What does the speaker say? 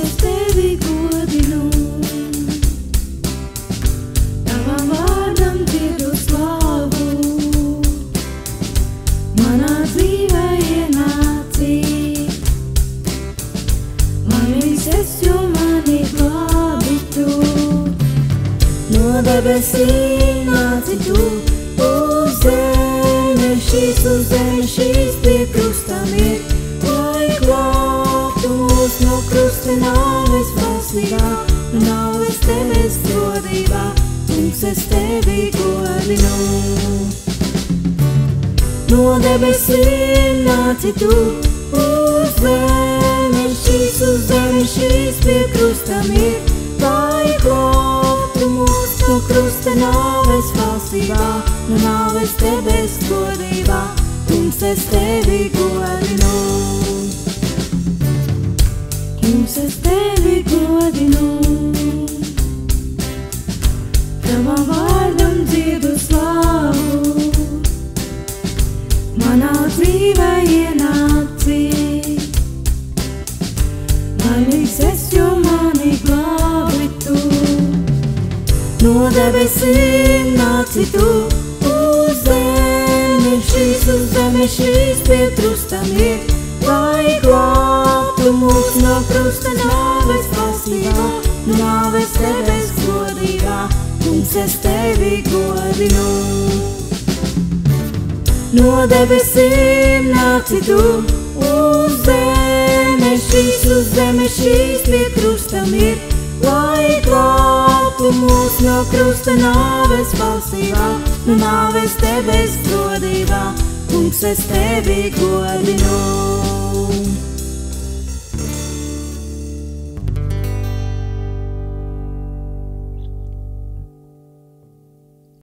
es tevi godinu. Tavam vārdam dziedu slavu, manā dzīvē ienāci. Laimīgs es, jo mani glābi tu. No debesīm nāci tu, uz zemi šīs pie krusta mirt, lai glābtu mūs no krusta nāves valstībā, no nāves tevis godībā, kungs es tevi godinu. No debesīm nāci tu, uz zemi šīs pie krusta mirt, lai glābtu mūs no krusta nāves valstībā, no nāves tevis godībā, kungs es tevi godinu. Kungs es tevi godinu. Tavam vārdam dziedu slavu, manā dzīvē ienāci. Laimīgs es, jo mani glābi tu. No debesīm nāci tu, uz zemi šīs pie krusta mirt, lai glābtu mūs no krusta nāves valstībā, no nāves tevis godībā, kungs es tevi godinu. No debesīm nāci tu, uz zemi šīs pie krusta mirt, lai glābtu mūs no krusta nāves valstībā, no nāves tevis godībā, kungs es tevi godinu.